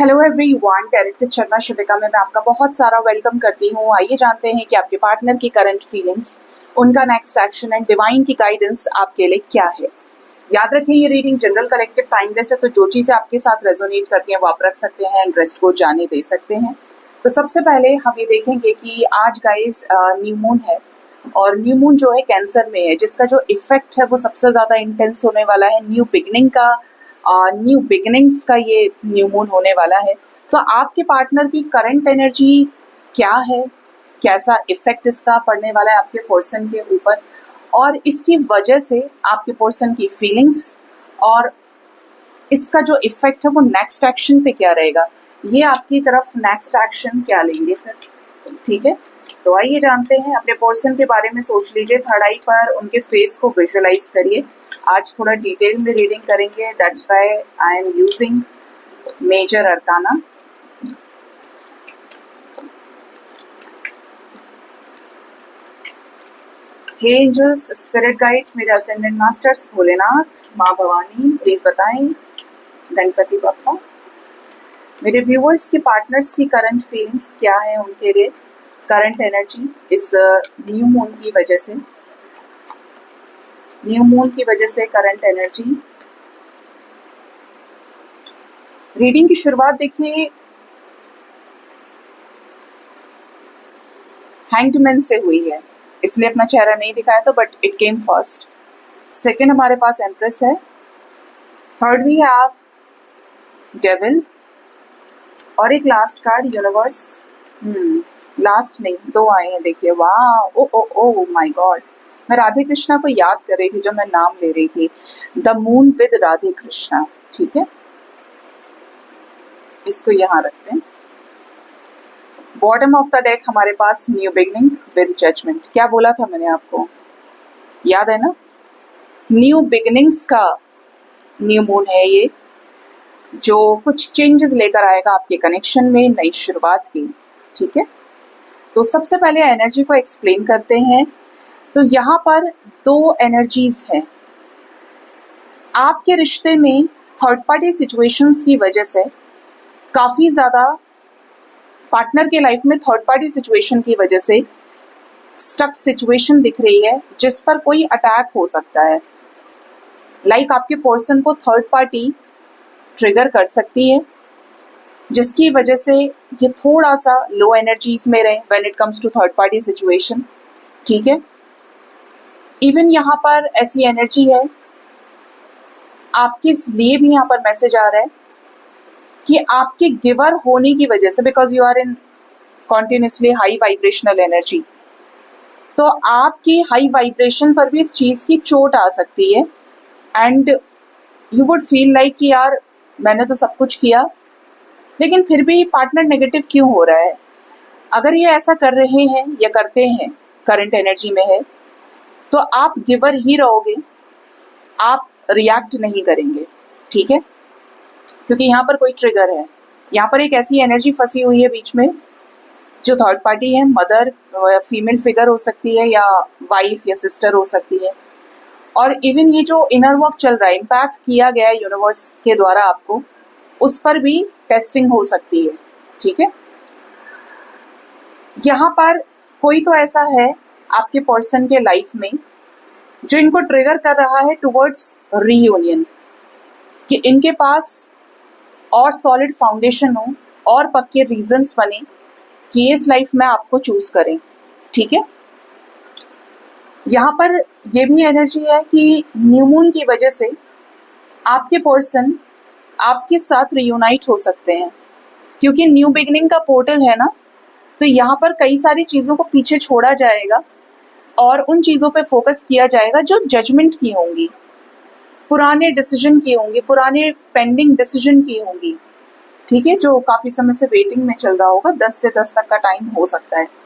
Hello everyone, टैरिक Sharma शिविका में मैं आपका बहुत सारा वेलकम करती हूँ। आइए जानते हैं कि आपके पार्टनर की करंट फीलिंग्स, उनका नेक्स्ट एक्शन एंड डिवाइन की गाइडेंस आपके लिए क्या है। याद रखिए ये रीडिंग जनरल कलेक्टिव टाइमलेस है, तो जो चीज़ें आपके साथ रेजोनेट करती हैं वो आप रख सकते हैं एंड रेस्ट को जाने दे सकते हैं। तो सबसे पहले हम ये देखेंगे कि आज गाइस न्यू मून है और न्यू मून जो है कैंसर में है, जिसका जो इफेक्ट है वो सबसे ज़्यादा इंटेंस होने वाला है। न्यू बिगिनिंग्स का ये न्यू मून होने वाला है। तो आपके पार्टनर की करंट एनर्जी क्या है, कैसा इफेक्ट इसका पड़ने वाला है आपके पर्सन के ऊपर, और इसकी वजह से आपके पर्सन की फीलिंग्स और इसका जो इफेक्ट है वो नेक्स्ट एक्शन पे क्या रहेगा, ये आपकी तरफ नेक्स्ट एक्शन क्या लेंगे फिर। ठीक है, तो आइए जानते हैं। अपने पर्सन के बारे में सोच लीजिए, थर्ड आई पर उनके फेस को विजुअलाइज करिए। आज थोड़ा डिटेल में रीडिंग करेंगे, that's why I am using major arcana. हे एंजल्स, स्पिरिट गाइड्स, मेरे असेंडेंट मास्टर्स, भोलेनाथ, माँ भवानी, प्लीज बताएं, गणपति बप्पा, मेरे व्यूअर्स के पार्टनर्स की करंट फीलिंग्स क्या है, उनके लिए करंट एनर्जी इस न्यू मून की वजह से, करंट एनर्जी। रीडिंग की शुरुआत देखिए हैंग्ड मैन से हुई है, इसलिए अपना चेहरा नहीं दिखाया था, but it came first. Second हमारे पास एम्प्रेस है। थर्ड वी हैव डेविल और एक लास्ट कार्ड यूनिवर्स। लास्ट नहीं, दो आए हैं देखिए। वाह, ओ ओ ओ माय गॉड, मैं राधे कृष्णा को याद कर रही थी जब मैं नाम ले रही थी। The moon with Radhe Krishna. ठीक है, इसको यहाँ रखते हैं। बॉटम ऑफ द डेक हमारे पास न्यू बिगनिंग विद जजमेंट। क्या बोला था मैंने आपको, याद है ना? न्यू बिगनिंग्स का न्यू मून है ये, जो कुछ चेंजेस लेकर आएगा आपके कनेक्शन में, नई शुरुआत की। ठीक है, तो सबसे पहले एनर्जी को एक्सप्लेन करते हैं। तो यहाँ पर दो एनर्जीज हैं। आपके रिश्ते में थर्ड पार्टी सिचुएशंस की वजह से काफ़ी ज़्यादा, पार्टनर के लाइफ में थर्ड पार्टी सिचुएशन की वजह से स्टक सिचुएशन दिख रही है, जिस पर कोई अटैक हो सकता है। लाइक आपके पर्सन को थर्ड पार्टी ट्रिगर कर सकती है, जिसकी वजह से ये थोड़ा सा लो एनर्जीज में रहे when it comes to third party situation. ठीक है, इवन यहाँ पर ऐसी एनर्जी है, आपके लिए भी यहाँ पर मैसेज आ रहा है कि आपके गिवर होने की वजह से, because you are in continuously high vibrational energy, तो आपकी हाई वाइब्रेशन पर भी इस चीज़ की चोट आ सकती है and you would feel like कि यार मैंने तो सब कुछ किया, लेकिन फिर भी पार्टनर नेगेटिव क्यों हो रहा है। अगर ये ऐसा कर रहे हैं या करते हैं, करंट एनर्जी में है, तो आप गिवर ही रहोगे, आप रिएक्ट नहीं करेंगे। ठीक है, क्योंकि यहाँ पर कोई ट्रिगर है, यहाँ पर एक ऐसी एनर्जी फंसी हुई है बीच में, जो थर्ड पार्टी है, मदर, फीमेल फिगर हो सकती है या वाइफ या सिस्टर हो सकती है। और इवन ये जो इनर वर्क चल रहा है, इम्पैक्ट किया गया है यूनिवर्स के द्वारा आपको, उस पर भी टेस्टिंग हो सकती है। ठीक है, यहाँ पर कोई तो ऐसा है आपके पर्सन के लाइफ में जो इनको ट्रिगर कर रहा है टुवर्ड्स रीयूनियन, कि इनके पास और सॉलिड फाउंडेशन हो और पक्के रीजंस बने कि इस लाइफ में आपको चूज करें। ठीक है, यहाँ पर ये भी एनर्जी है कि न्यू मून की वजह से आपके पर्सन आपके साथ रियूनाइट हो सकते हैं, क्योंकि न्यू बिगनिंग का पोर्टल है ना, तो यहाँ पर कई सारी चीज़ों को पीछे छोड़ा जाएगा और उन चीज़ों पे फोकस किया जाएगा जो जजमेंट की होंगी, पुराने डिसीजन की होंगी, पुराने पेंडिंग डिसीजन की होंगी। ठीक है, जो काफ़ी समय से वेटिंग में चल रहा होगा, 10 से 10 तक का टाइम हो सकता है।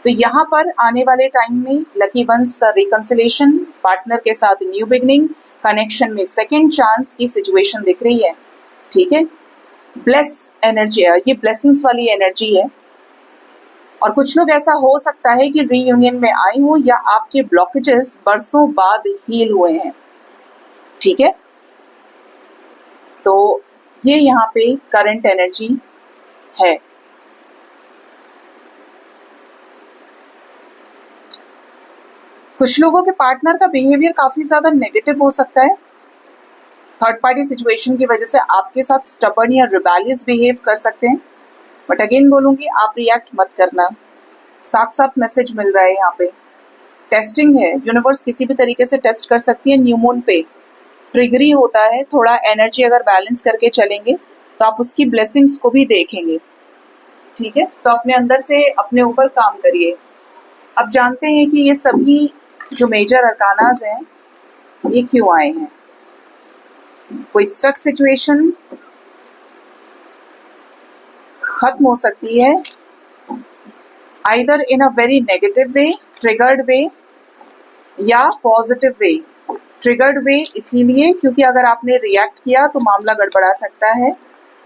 तो यहाँ पर आने वाले टाइम में लकी वंस का रिकंसिलेशन, पार्टनर के साथ न्यू बिगनिंग, कनेक्शन में सेकेंड चांस की सिचुएशन दिख रही है। ठीक है, ब्लेस एनर्जी है, ये ब्लेसिंग्स वाली एनर्जी है। और कुछ लोग ऐसा हो सकता है कि रीयूनियन में आए हो या आपके ब्लॉकेजेस बरसों बाद हील हुए हैं। ठीक है, तो ये यहाँ पे करंट एनर्जी है। कुछ लोगों के पार्टनर का बिहेवियर काफी ज्यादा नेगेटिव हो सकता है, थर्ड पार्टी सिचुएशन की वजह से आपके साथ स्टबर्न या रिबेलियस बिहेव कर सकते हैं। बट अगेन बोलूंगी, आप रिएक्ट मत करना। साथ साथ मैसेज मिल रहा है यहाँ पे, टेस्टिंग है, यूनिवर्स किसी भी तरीके से टेस्ट कर सकती है। न्यू मून पे ट्रिगरी होता है, थोड़ा एनर्जी अगर बैलेंस करके चलेंगे तो आप उसकी ब्लेसिंग्स को भी देखेंगे। ठीक है, तो अपने अंदर से अपने ऊपर काम करिए। अब जानते हैं कि ये सभी जो मेजर अरकानाज हैं ये क्यों आए हैं। कोई स्टक सिचुएशन खत्म हो सकती है either in a very negative way, triggered way, या पॉजिटिव वे। ट्रिगर्ड वे इसीलिए क्योंकि अगर आपने रिएक्ट किया तो मामला गड़बड़ा सकता है,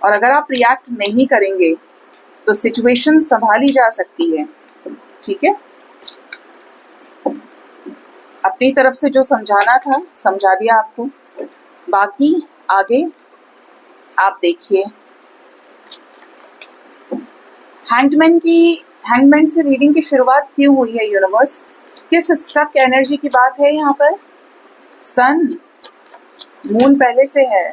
और अगर आप रिएक्ट नहीं करेंगे तो सिचुएशन संभाली जा सकती है। ठीक है, अपनी तरफ से जो समझाना था समझा दिया आपको, बाकी आगे आप देखिए। हैंगमैन से रीडिंग की शुरुआत क्यों हुई है यूनिवर्स? किस स्टक एनर्जी की बात है यहाँ पर? सन, मून पहले से है,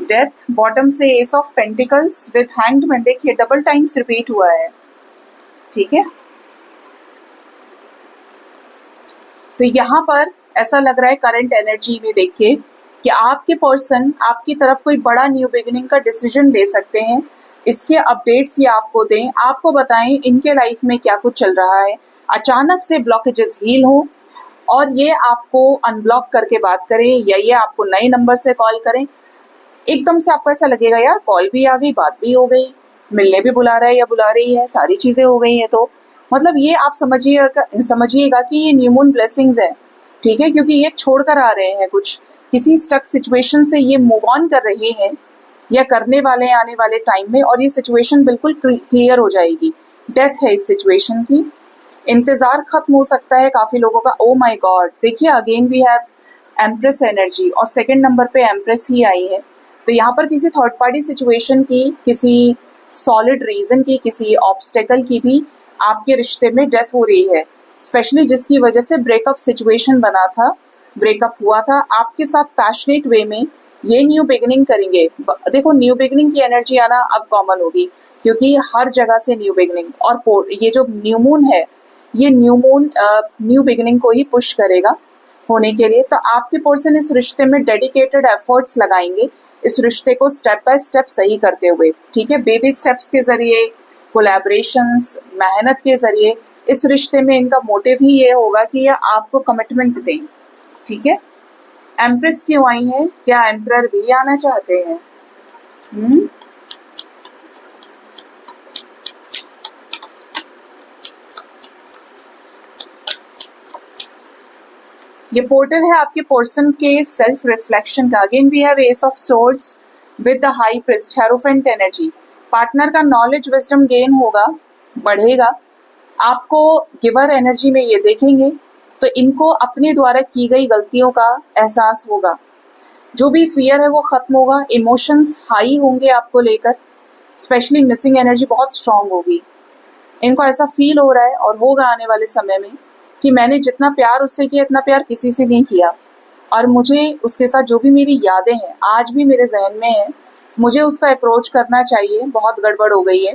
डेथ, बॉटम से S of pentacles with hanged man. देखिए डबल टाइम्स रिपीट हुआ है। ठीक है, तो यहाँ पर ऐसा लग रहा है करंट एनर्जी में देखिए कि आपके पर्सन आपकी तरफ कोई बड़ा न्यू बिगिनिंग का डिसीजन ले सकते हैं। इसके अपडेट्स ये आपको दें, आपको बताएं इनके लाइफ में क्या कुछ चल रहा है। अचानक से ब्लॉकेजेस हील हो और ये आपको अनब्लॉक करके बात करें, या ये आपको नए नंबर से कॉल करें। एकदम से आपको ऐसा लगेगा यार कॉल भी आ गई, बात भी हो गई, मिलने भी बुला रहा है या बुला रही है, सारी चीजें हो गई हैं। तो मतलब ये आप समझिएगा कि ये न्यू मून ब्लेसिंग्स है। ठीक है, क्योंकि ये छोड़ कर आ रहे हैं, कुछ किसी स्टक सिचुएशन से ये मूव ऑन कर रहे हैं या करने वाले हैं आने वाले टाइम में, और ये सिचुएशन बिल्कुल क्लियर हो जाएगी। डेथ है इस सिचुएशन की, इंतजार खत्म हो सकता है काफी लोगों का। ओ माय गॉड, देखिए again we have empress energy, और सेकंड नंबर पे एम्प्रेस ही आई है। तो यहाँ पर किसी थर्ड पार्टी सिचुएशन की, किसी सॉलिड रीजन की, किसी ऑब्स्टेकल की भी आपके रिश्ते में डेथ हो रही है, स्पेशली जिसकी वजह से ब्रेकअप सिचुएशन बना था, ब्रेकअप हुआ था। आपके साथ पैशनेट वे में ये न्यू बिगिनिंग करेंगे। देखो न्यू बिगिनिंग की एनर्जी आना अब कॉमन होगी, क्योंकि हर जगह से न्यू बिगिनिंग, और ये जो न्यू मून है ये न्यू मून न्यू बिगिनिंग को ही पुश करेगा होने के लिए। तो आपके पर्सन इस रिश्ते में डेडिकेटेड एफर्ट्स लगाएंगे, इस रिश्ते को स्टेप बाय स्टेप सही करते हुए। ठीक है, बेबी स्टेप्स के जरिए, कोलैबोरेशंस, मेहनत के जरिए इस रिश्ते में इनका मोटिव ही ये होगा कि ये आपको कमिटमेंट दें। ठीक है, एम्प्रेस क्यों आई है? क्या एम्परर भी आना चाहते हैं? ये पोर्टल है आपके पर्सन के सेल्फ रिफ्लेक्शन का। Again we have ace of swords with the high priest, hierophant energy. Partner का नॉलेज विजडम गेन होगा, बढ़ेगा। आपको गिवर एनर्जी में ये देखेंगे तो इनको अपने द्वारा की गई गलतियों का एहसास होगा। जो भी फियर है वो खत्म होगा, इमोशंस हाई होंगे आपको लेकर, स्पेशली मिसिंग एनर्जी बहुत स्ट्रांग होगी। इनको ऐसा फील हो रहा है और होगा आने वाले समय में कि मैंने जितना प्यार उससे किया इतना प्यार किसी से नहीं किया, और मुझे उसके साथ जो भी मेरी यादें हैं आज भी मेरे जहन में है, मुझे उसका अप्रोच करना चाहिए, बहुत गड़बड़ हो गई है।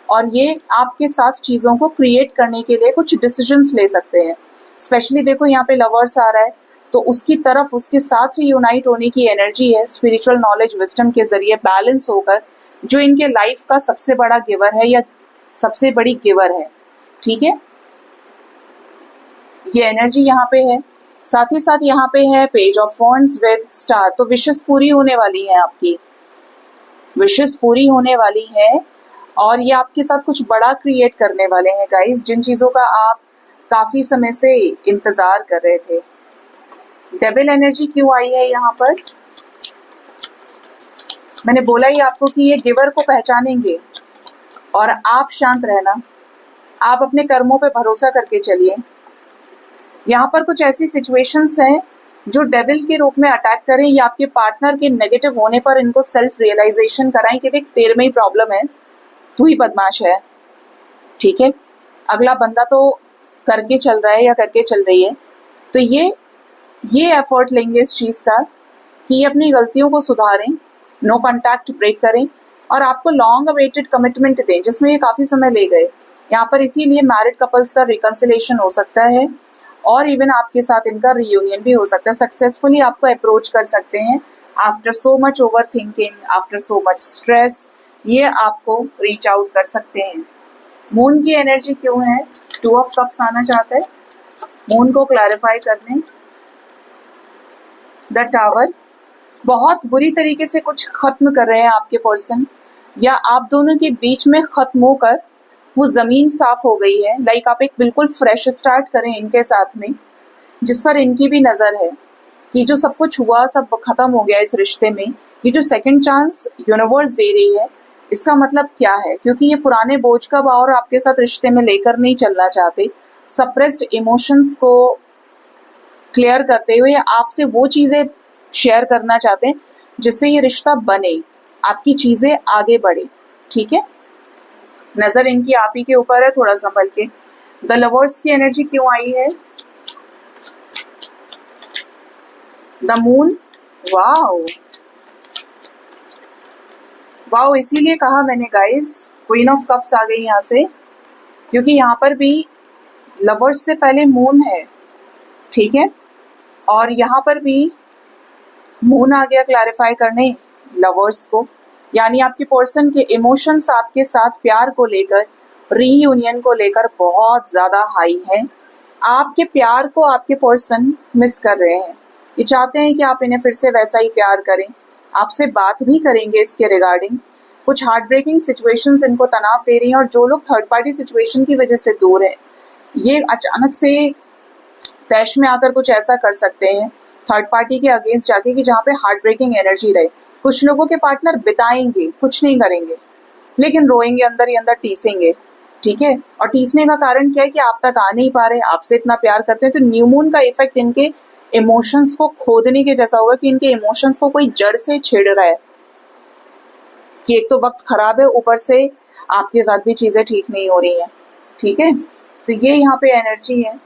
और ये आपके साथ चीज़ों को क्रिएट करने के लिए कुछ डिसीजंस ले सकते हैं। स्पेशली देखो यहाँ पे लवर्स आ रहा है, तो उसकी तरफ उसके साथ यूनाइट होने की एनर्जी है, स्पिरिचुअल नॉलेज विजडम के जरिए बैलेंस होकर, जो इनके लाइफ का सबसे बड़ा गिवर है या सबसे बड़ी गिवर है। ठीक है, ये एनर्जी यहाँ पे है। साथ ही साथ यहाँ पे है page of wands with star. तो विशेस पूरी होने वाली है, आपकी विशेस पूरी होने वाली है, और ये आपके साथ कुछ बड़ा क्रिएट करने वाले हैं गाइस, जिन चीज़ों का आप काफ़ी समय से इंतज़ार कर रहे थे। डेविल एनर्जी क्यों आई है यहाँ पर? मैंने बोला ही आपको कि ये गिवर को पहचानेंगे, और आप शांत रहना, आप अपने कर्मों पे भरोसा करके चलिए। यहाँ पर कुछ ऐसी सिचुएशंस हैं जो डेविल के रूप में अटैक करें या आपके पार्टनर के नेगेटिव होने पर इनको सेल्फ रियलाइजेशन कराएं कि देख तेरे में ही प्रॉब्लम है, तू ही बदमाश है, ठीक है। अगला बंदा तो करके चल रहा है या करके चल रही है, तो ये एफर्ट लेंगे इस चीज़ का कि ये अपनी गलतियों को सुधारें, नो कॉन्टैक्ट ब्रेक करें और आपको लॉन्ग अवेटेड कमिटमेंट दें जिसमें ये काफ़ी समय ले गए। यहाँ पर इसीलिए मैरिड कपल्स का रिकन्सिलेशन हो सकता है और इवन आपके साथ इनका रियूनियन भी हो सकता है। सक्सेसफुली आपको अप्रोच कर सकते हैं after so much over thinking, after so much stress, ये आपको रीच आउट कर सकते हैं। मून की एनर्जी क्यों है? 2 ऑफ कप्स आना चाहता है मून को क्लैरिफाई करने। द टावर, बहुत बुरी तरीके से कुछ खत्म कर रहे हैं आपके पर्सन या आप दोनों के बीच में खत्म होकर वो ज़मीन साफ हो गई है। लाइक आप एक बिल्कुल फ्रेश स्टार्ट करें इनके साथ में, जिस पर इनकी भी नज़र है कि जो सब कुछ हुआ सब खत्म हो गया इस रिश्ते में। ये जो सेकंड चांस यूनिवर्स दे रही है इसका मतलब क्या है? क्योंकि ये पुराने बोझ का भार आपके साथ रिश्ते में लेकर नहीं चलना चाहते। सप्रेस्ड इमोशंस को क्लियर करते हुए आपसे वो चीज़ें शेयर करना चाहते हैं जिससे ये रिश्ता बने, आपकी चीज़ें आगे बढ़े, ठीक है। नज़र इनकी आप ही के ऊपर है, थोड़ा संभल के। द लवर्स की एनर्जी क्यों आई है? द मून, वाओ वाओ, इसीलिए कहा मैंने गाइस क्वीन ऑफ कप्स आ गई यहाँ से, क्योंकि यहाँ पर भी लवर्स से पहले मून है, ठीक है। और यहाँ पर भी मून आ गया क्लैरिफाई करने लवर्स को, यानी आपके पर्सन के इमोशंस आपके साथ प्यार को लेकर, रीयूनियन को लेकर बहुत ज़्यादा हाई हैं। आपके प्यार को आपके पर्सन मिस कर रहे हैं। ये चाहते हैं कि आप इन्हें फिर से वैसा ही प्यार करें, आपसे बात भी करेंगे इसके रिगार्डिंग। कुछ हार्ट ब्रेकिंग सिचुएशंस इनको तनाव दे रही हैं और जो लोग थर्ड पार्टी सिचुएशन की वजह से दूर हैं, ये अचानक से तैश में आकर कुछ ऐसा कर सकते हैं थर्ड पार्टी के अगेंस्ट जाके कि जहाँ पे हार्ट ब्रेकिंग एनर्जी रहे। कुछ लोगों के पार्टनर बिताएंगे, कुछ नहीं करेंगे, लेकिन रोएंगे अंदर ही अंदर, टीसेंगे, ठीक है। और टीसने का कारण क्या है कि आप तक आ नहीं पा रहे, आपसे इतना प्यार करते हैं। तो न्यू मून का इफेक्ट इनके इमोशंस को खोदने के जैसा होगा कि इनके इमोशंस को कोई जड़ से छेड़ रहा है कि एक तो वक्त खराब है, ऊपर से आपके साथ भी चीज़ें ठीक नहीं हो रही हैं, ठीक है। तो ये यहाँ पे एनर्जी है।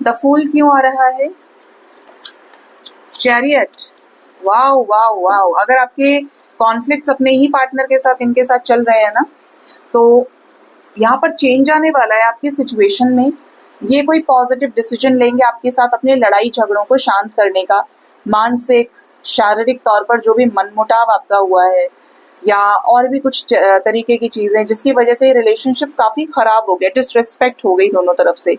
द फूल क्यों आ रहा है? Chariot, wow wow wow. अगर आपके कॉन्फ्लिक्ट्स अपने ही पार्टनर के साथ इनके साथ चल रहे हैं ना, तो यहाँ पर चेंज आने वाला है आपकी सिचुएशन में। ये कोई पॉजिटिव डिसीजन लेंगे आपके साथ अपने लड़ाई झगड़ों को शांत करने का, मानसिक शारीरिक तौर पर जो भी मनमुटाव आपका हुआ है या और भी कुछ तरीके की चीज़ें जिसकी वजह से रिलेशनशिप काफ़ी ख़राब हो गया, डिसरिस्पेक्ट हो गई दोनों तरफ से।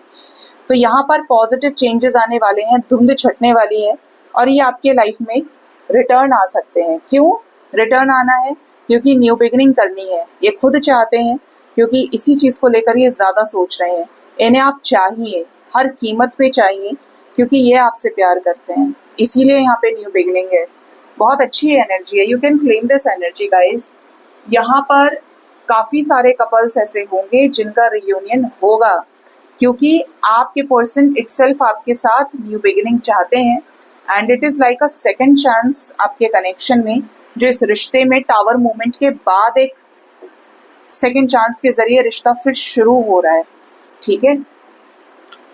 तो यहाँ पर पॉजिटिव चेंजेस आने वाले हैं, धुंध छटने वाली है और ये आपके लाइफ में रिटर्न आ सकते हैं। क्यों रिटर्न आना है? क्योंकि न्यू बिगनिंग करनी है, ये खुद चाहते हैं, क्योंकि इसी चीज़ को लेकर ये ज़्यादा सोच रहे हैं। इन्हें आप चाहिए, हर कीमत पे चाहिए, क्योंकि ये आपसे प्यार करते हैं, इसीलिए यहाँ पे न्यू बिगनिंग है। बहुत अच्छी एनर्जी है, you can claim this energy guys. यहाँ पर काफ़ी सारे कपल्स ऐसे होंगे जिनका रियूनियन होगा, क्योंकि आपके पर्सन इटसेल्फ आपके साथ न्यू बिगिनिंग चाहते हैं and it is like a second chance आपके कनेक्शन में, जो इस रिश्ते में टावर मूवमेंट के बाद एक सेकंड चांस के जरिए रिश्ता फिर शुरू हो रहा है, ठीक है।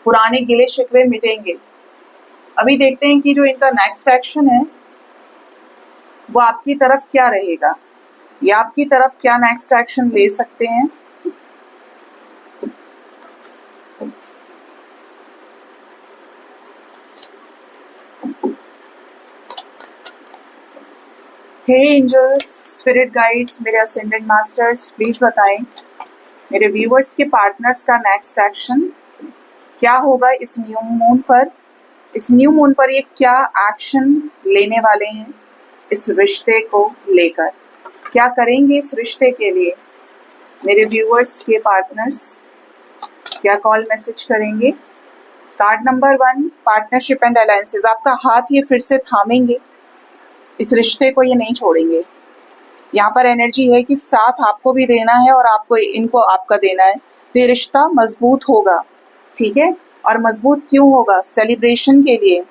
पुराने गिले शिकवे मिटेंगे। अभी देखते हैं कि जो इनका नेक्स्ट एक्शन है वो आपकी तरफ क्या रहेगा, या आपकी तरफ क्या नेक्स्ट एक्शन ले सकते हैं। हे एंजल्स, स्पिरिट गाइड्स, मेरे असेंडेंट मास्टर्स, प्लीज बताएं मेरे व्यूवर्स के पार्टनर्स का नेक्स्ट एक्शन क्या होगा इस न्यू मून पर। इस न्यू मून पर ये क्या एक्शन लेने वाले हैं इस रिश्ते को लेकर, क्या करेंगे इस रिश्ते के लिए। मेरे व्यूवर्स के पार्टनर्स क्या कॉल मैसेज करेंगे। Card number 1, partnership and alliances. आपका हाथ ये फिर से थामेंगे, इस रिश्ते को ये नहीं छोड़ेंगे। यहाँ पर एनर्जी है कि साथ आपको भी देना है और आपको इनको आपका देना है। तो ये रिश्ता मजबूत होगा, ठीक है। और मजबूत क्यों होगा? सेलिब्रेशन के लिए।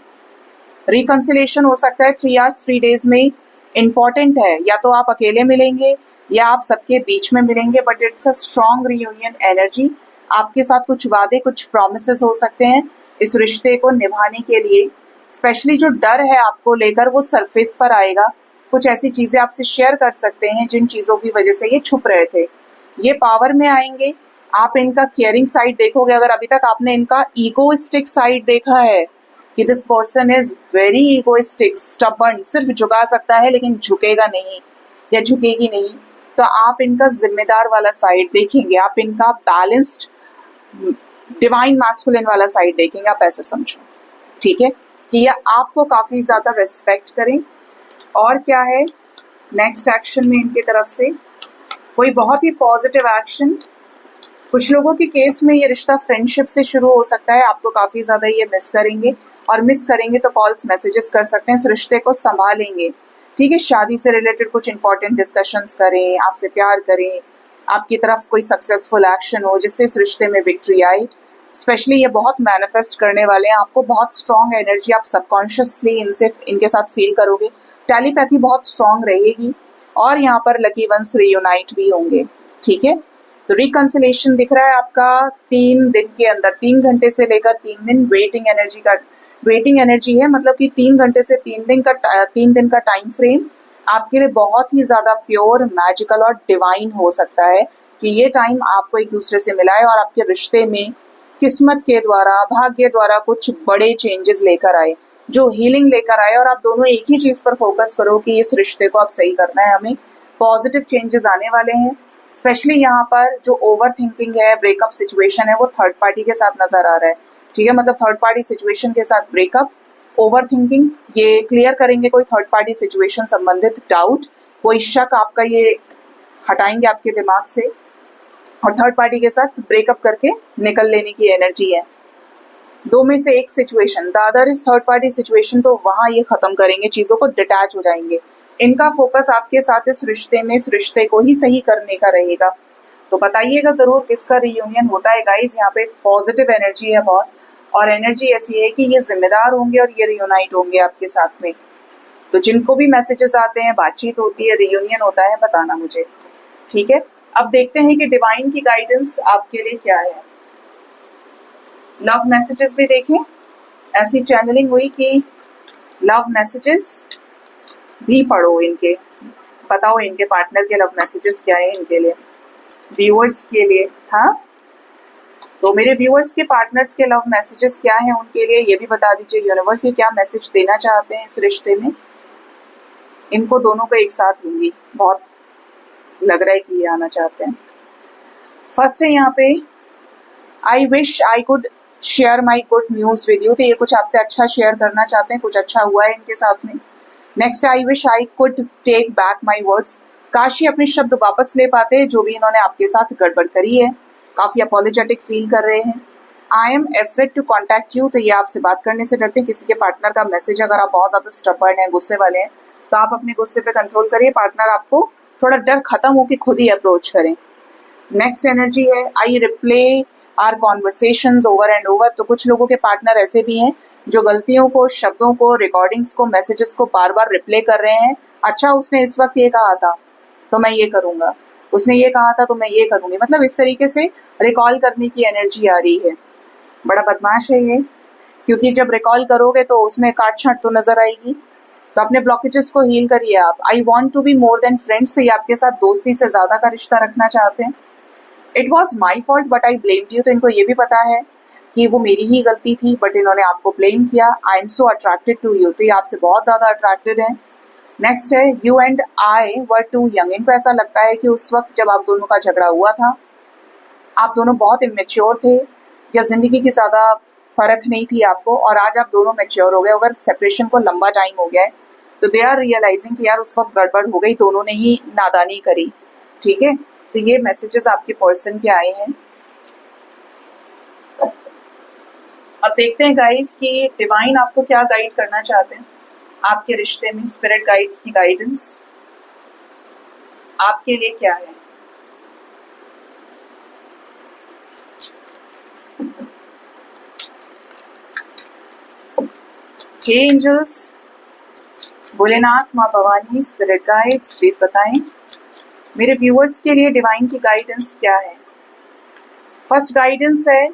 रिकंसिलेशन हो सकता है 3 आवर्स 3 डेज में, इम्पॉर्टेंट है। या तो आप अकेले मिलेंगे या आप सबके बीच में मिलेंगे, but it's a strong reunion energy. आपके साथ कुछ वादे, कुछ प्रॉमिसेस हो सकते हैं इस रिश्ते को निभाने के लिए। स्पेशली जो डर है आपको लेकर वो सरफेस पर आएगा। कुछ ऐसी चीज़ें आपसे शेयर कर सकते हैं जिन चीज़ों की वजह से ये छुप रहे थे। ये पावर में आएंगे। आप इनका केयरिंग साइड देखोगे। अगर अभी तक आपने इनका ईगोइस्टिक साइड देखा है कि this person is very egoistic, stubborn, सिर्फ झुका सकता है लेकिन झुकेगा नहीं या झुकेगी नहीं, तो आप इनका जिम्मेदार वाला साइड देखेंगे। आप इनका बैलेंस्ड डिवाइन मैस्कुलिन वाला साइड देखेंगे। आप ऐसे समझो, ठीक है, कि ये आपको काफ़ी ज़्यादा रिस्पेक्ट करें। और क्या है नेक्स्ट एक्शन में इनकी तरफ से? कोई बहुत ही पॉजिटिव एक्शन। कुछ लोगों के केस में ये रिश्ता फ्रेंडशिप से शुरू हो सकता है। आपको काफ़ी ज़्यादा ये मिस करेंगे, और मिस करेंगे तो कॉल्स मैसेजेस कर सकते हैं, इस रिश्ते को संभालेंगे, ठीक है। शादी से रिलेटेड कुछ इंपॉर्टेंट डिस्कशंस करें, आपसे प्यार करें, आपकी तरफ कोई सक्सेसफुल एक्शन हो जिससे इस रिश्ते में विक्ट्री आए। स्पेशली ये बहुत मैनिफेस्ट करने वाले हैं। आपको बहुत स्ट्रॉन्ग एनर्जी आप सबकॉन्शियसली इनके साथ फील करोगे। टेलीपैथी बहुत स्ट्रॉन्ग रहेगी, और यहाँ पर लकी वंस रियूनाइट भी होंगे, ठीक है। तो रिकंसिलेशन दिख रहा है आपका 3 दिन के अंदर, 3 घंटे से लेकर 3 दिन वेटिंग एनर्जी का, वेटिंग एनर्जी है, मतलब कि 3 घंटे से 3 दिन का टाइम फ्रेम आपके लिए बहुत ही ज़्यादा प्योर, मैजिकल और डिवाइन हो सकता है कि ये टाइम आपको एक दूसरे से मिला है और आपके रिश्ते में किस्मत के द्वारा, भाग्य द्वारा कुछ बड़े चेंजेस लेकर आए, जो हीलिंग लेकर आए, और आप दोनों एक ही चीज़ पर फोकस करो कि इस रिश्ते को आप सही करना है। हमें पॉजिटिव चेंजेस आने वाले हैं। स्पेशली यहाँ पर जो ओवर थिंकिंग है, ब्रेकअप सिचुएशन है, वो थर्ड पार्टी के साथ नजर आ रहा है, ठीक है। मतलब थर्ड पार्टी सिचुएशन के साथ ब्रेकअप, ओवर थिंकिंग, ये क्लियर करेंगे। कोई थर्ड पार्टी सिचुएशन संबंधित डाउट, कोई शक आपका ये हटाएंगे आपके दिमाग से, और थर्ड पार्टी के साथ ब्रेकअप करके निकल लेने की एनर्जी है। 2 में से एक situation, the other is third party situation, तो वहाँ ये खत्म करेंगे, चीज़ों को डिटैच हो जाएंगे। इनका फोकस आपके साथ इस रिश्ते में, इस रिश्ते को ही सही करने का रहेगा। तो बताइएगा ज़रूर किसका रियूनियन होता है गाइज। यहाँ पे पॉजिटिव एनर्जी है बहुत, और एनर्जी ऐसी है कि ये जिम्मेदार होंगे और ये रियूनाइट होंगे आपके साथ में। तो जिनको भी मैसेजेस आते हैं, बातचीत होती है, रियूनियन होता है, बताना मुझे, ठीक है। अब देखते हैं कि डिवाइन की गाइडेंस आपके लिए क्या है। लव मैसेजेस भी देखें, ऐसी चैनलिंग हुई कि लव मैसेजेस भी पढ़ो इनके, बताओ इनके पार्टनर के लव मैसेजेस क्या है इनके लिए, व्यूअर्स के लिए। हाँ, तो मेरे व्यूअर्स के पार्टनर्स के लव मैसेजेस क्या हैं उनके लिए, ये भी बता दीजिए। यूनिवर्स ये क्या मैसेज देना चाहते हैं इस रिश्ते में। इनको दोनों को एक साथ लूंगी, बहुत लग रहा है कि ये आना चाहते हैं। फर्स्ट है यहाँ पे, आई wish I could share my good news with you, तो ये कुछ आपसे अच्छा शेयर करना चाहते हैं, कुछ अच्छा हुआ है इनके साथ में। Next, I wish I could take back my words, काश ये अपने शब्द वापस ले पाते जो भी इन्होंने आपके साथ गड़बड़ करी है। काफ़ी अपोलोजेटिक फील कर रहे हैं। I am afraid to contact you, तो ये आपसे बात करने से डरते हैं। किसी के पार्टनर का मैसेज, अगर आप बहुत ज़्यादा स्टबर्न हैं, गुस्से वाले हैं, तो आप अपने गुस्से पे कंट्रोल करिए, पार्टनर आपको थोड़ा डर खत्म होकर खुद ही अप्रोच करें। नेक्स्ट एनर्जी है, I replay our conversations over and over, तो कुछ लोगों के पार्टनर ऐसे भी हैं जो गलतियों को, शब्दों को, रिकॉर्डिंग्स को, मैसेजेस को बार बार रिप्ले कर रहे हैं। अच्छा, उसने इस वक्त ये कहा था तो मैं ये करूँगा, उसने ये कहा था तो मैं ये करूँगी, मतलब इस तरीके से रिकॉल करने की एनर्जी आ रही है। बड़ा बदमाश है ये, क्योंकि जब रिकॉल करोगे तो उसमें काट छाट तो नजर आएगी। तो अपने ब्लॉकेजेस को हील करिए आप। I want to be more than friends, तो ये आपके साथ दोस्ती से ज़्यादा का रिश्ता रखना चाहते हैं। It was my fault but I blamed you, तो इनको ये भी पता है कि वो मेरी ही गलती थी, बट इन्होंने आपको ब्लेम किया। I am so attracted to you, तो ये आपसे बहुत ज़्यादा अट्रैक्टेड है। नेक्स्ट है, you and I were too young, इनको ऐसा लगता है कि उस वक्त जब आप दोनों का झगड़ा हुआ था, आप दोनों बहुत इमेच्योर थे, या ज़िंदगी की ज़्यादा फर्क नहीं थी आपको, और आज आप दोनों मेच्योर हो गए। अगर सेपरेशन को लंबा टाइम हो गया है तो दे आर रियलाइजिंग कि यार उस वक्त गड़बड़ हो गई, दोनों ने ही नादानी करी, ठीक है। तो ये मैसेजेस आपके पर्सन के आए हैं। अब देखते हैं गाइस कि डिवाइन आपको क्या गाइड करना चाहते हैं आपके रिश्ते में। स्पिरिट गाइड्स की गाइडेंस आपके लिए क्या है। हे एंजल्स, भोलेनाथ, माँ भवानी, स्पिरिट गाइड्स, प्लीज बताएं मेरे व्यूअर्स के लिए डिवाइन की गाइडेंस क्या है। फर्स्ट गाइडेंस है,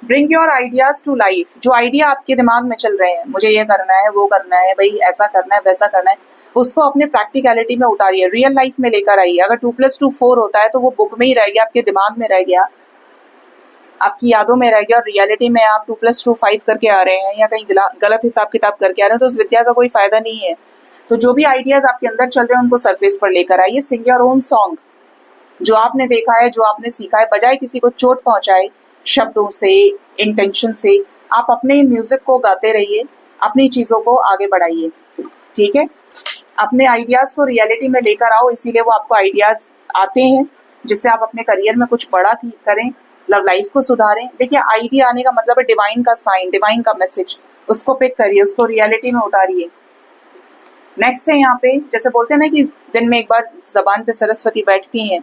bring your ideas to life. जो आइडिया आपके दिमाग में चल रहे हैं, मुझे ये करना है, वो करना है, भाई ऐसा करना है, वैसा करना है, उसको अपने प्रैक्टिकलिटी में उतारिए, रियल लाइफ में लेकर आइए। अगर 2+2 4 होता है तो वो बुक में ही रह गया, आपके दिमाग में रह गया, आपकी यादों में रह गया, और रियलिटी में आप 2+2 5 करके आ रहे हैं या कहीं गलत हिसाब किताब करके आ रहे हैं, तो उस विद्या का कोई फायदा नहीं है। तो जो भी आइडियाज आपके अंदर चल रहे हैं उनको सरफेस पर लेकर आइए। सिंग योर ओन सॉन्ग। जो आपने देखा है, जो आपने सीखा है, बजाय किसी को चोट पहुंचाए शब्दों से, इंटेंशन से, आप अपने म्यूजिक को गाते रहिए, अपनी चीजों को आगे बढ़ाइए। ठीक है, अपने आइडियाज को रियलिटी में लेकर आओ, इसीलिए वो आपको आइडियाज आते हैं जिससे आप अपने करियर में कुछ बड़ा करें, लव लाइफ को सुधारें। देखिए, आइडिया आने का मतलब है डिवाइन का साइन, डिवाइन का मैसेज, उसको पिक करिए, उसको रियलिटी में उतारिए। नेक्स्ट है यहाँ पे, जैसे बोलते हैं ना कि दिन में एक बार जबान पे सरस्वती बैठती हैं,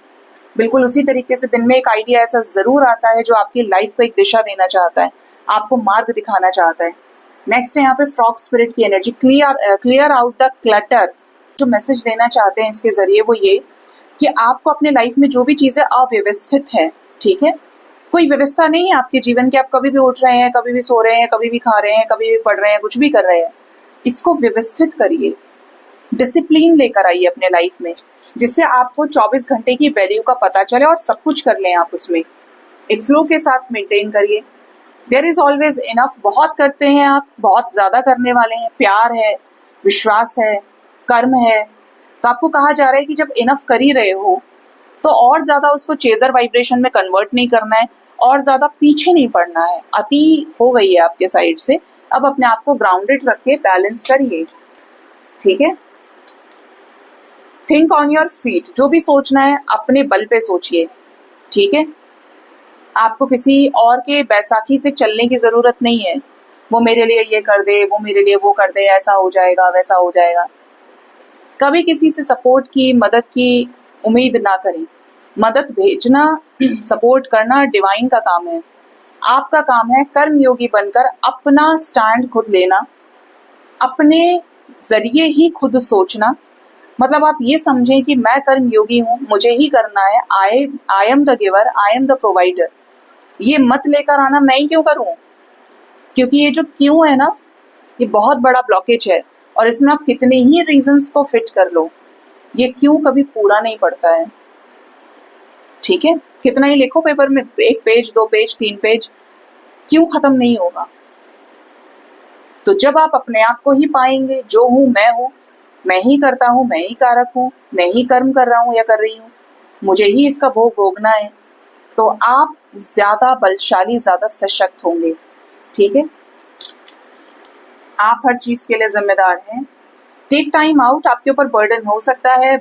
बिल्कुल उसी तरीके से दिन में एक आइडिया ऐसा जरूर आता है जो आपकी लाइफ को एक दिशा देना चाहता है, आपको मार्ग दिखाना चाहता है। नेक्स्ट है यहाँ पे फ्रॉग स्पिरिट की energy, clear out the clutter. जो मैसेज देना चाहते हैं इसके जरिए वो ये कि आपको अपने लाइफ में जो भी चीजें अव्यवस्थित है, ठीक है, कोई व्यवस्था नहीं है आपके जीवन की, आप कभी भी उठ रहे हैं, कभी भी सो रहे हैं, कभी भी खा रहे हैं, कभी भी पढ़ रहे हैं, कुछ भी कर रहे हैं, इसको व्यवस्थित करिए, डिसिप्लिन लेकर आइए अपने लाइफ में, जिससे आपको 24 घंटे की वैल्यू का पता चले और सब कुछ कर लें आप उसमें। एक फ्लो के साथ मेंटेन करिए। There is always enough. बहुत करते हैं आप, बहुत ज्यादा करने वाले हैं, प्यार है, विश्वास है, कर्म है, तो आपको कहा जा रहा है कि जब इनफ कर ही रहे हो तो और ज्यादा उसको चेजर वाइब्रेशन में कन्वर्ट नहीं करना है, और ज्यादा पीछे नहीं पड़ना है। अति हो गई है आपके साइड से, अब अपने आप को ग्राउंडेड रख के बैलेंस करिए। ठीक है, थिंक ऑन योर फीट। जो भी सोचना है अपने बल पे सोचिए। ठीक है, आपको किसी और के बैसाखी से चलने की जरूरत नहीं है, वो मेरे लिए ये कर दे, वो मेरे लिए वो कर दे, ऐसा हो जाएगा, वैसा हो जाएगा। कभी किसी से सपोर्ट की, मदद की उम्मीद ना करें। मदद भेजना, सपोर्ट करना डिवाइन का काम है। आपका काम है कर्म योगी बनकर अपना स्टैंड खुद लेना, अपने जरिए ही खुद सोचना। मतलब आप ये समझें कि मैं कर्म योगी हूँ, मुझे ही करना है, I am the giver, I am the provider. ये मत लेकर आना मैं ही क्यों करूँ, क्योंकि ये जो क्यों है ना, ये बहुत बड़ा ब्लॉकेज है, और इसमें आप कितने ही रीजंस को फिट कर लो, ये क्यों कभी पूरा नहीं पड़ता है। ठीक है, कितना ही लिखो पेपर में, 1 पेज, 2 पेज, 3 पेज, क्यों खत्म नहीं होगा। तो जब आप अपने आप को ही पाएंगे, जो हूं, मैं ही करता हूँ, मैं ही कारक हूँ, मैं ही कर्म कर रहा हूँ या कर रही हूँ, मुझे ही इसका भोग भोगना है, तो आप ज्यादा बलशाली, ज्यादा सशक्त होंगे। ठीक है, आप हर चीज के लिए जिम्मेदार हैं। Take time out. आपके ऊपर बर्डन हो सकता है,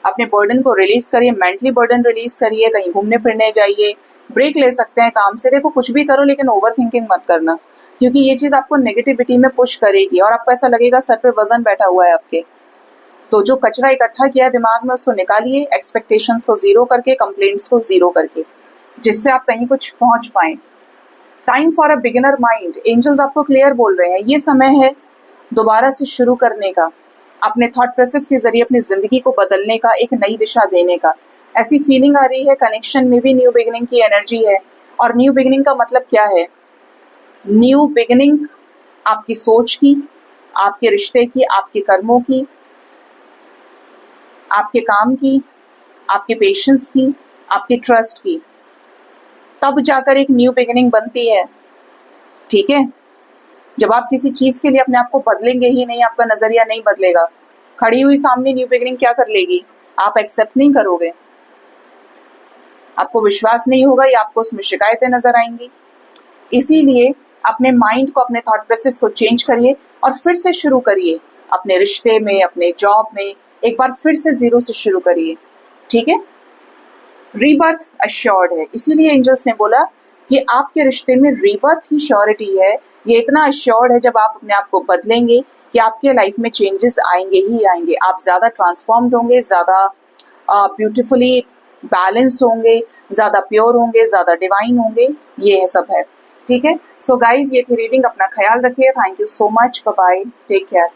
अपने बर्डन को रिलीज करिए, मेंटली बर्डन रिलीज करिए, कहीं घूमने फिरने जाइए, ब्रेक ले सकते हैं काम से। देखो, कुछ भी करो लेकिन ओवर थिंकिंग मत करना, क्योंकि ये चीज आपको नेगेटिविटी में पुश करेगी और आपको ऐसा लगेगा सर पे वजन बैठा हुआ है आपके। तो जो कचरा इकट्ठा किया है दिमाग में, उसको निकालिए, एक्सपेक्टेशंस को जीरो करके, कंप्लेंट्स को जीरो करके, जिससे आप कहीं कुछ पहुंच पाए। Time for a beginner mind. Angels आपको क्लियर बोल रहे हैं, ये समय है दोबारा से शुरू करने का, अपने थॉट प्रोसेस के जरिए अपनी जिंदगी को बदलने का, एक नई दिशा देने का। ऐसी फीलिंग आ रही है, कनेक्शन में भी न्यू बिगिनिंग की एनर्जी है। और न्यू बिगिनिंग का मतलब क्या है? न्यू बिगिनिंग आपकी सोच की, आपके रिश्ते की, आपके कर्मों की, आपके काम की, आपके पेशेंस की, आपके ट्रस्ट की, तब जाकर एक न्यू बिगिनिंग बनती है। ठीक है, जब आप किसी चीज के लिए अपने आप को बदलेंगे ही नहीं, आपका नजरिया नहीं बदलेगा, खड़ी हुई सामने न्यू बिगिनिंग क्या कर लेगी? आप एक्सेप्ट नहीं करोगे, आपको विश्वास नहीं होगा, या आपको उसमें शिकायतें नजर आएंगी। इसीलिए अपने माइंड को, अपने थॉट प्रोसेस को चेंज करिए और फिर से शुरू करिए अपने रिश्ते में, अपने जॉब में, एक बार फिर से जीरो से शुरू करिए। ठीक है, रीबर्थ अश्योर्ड है, इसीलिए एंजल्स ने बोला कि आपके रिश्ते में रीबर्थ ही श्योरिटी है। ये इतना अश्योर्ड है जब आप अपने आप को बदलेंगे कि आपके लाइफ में चेंजेस आएंगे ही आएंगे। आप ज्यादा ट्रांसफॉर्म्ड होंगे, ज्यादा ब्यूटिफुली बैलेंस होंगे, ज़्यादा प्योर होंगे, ज़्यादा डिवाइन होंगे, ये सब है। ठीक है, सो गाइज ये थी रीडिंग, अपना ख्याल रखिए। Thank you so much, bye bye, take care.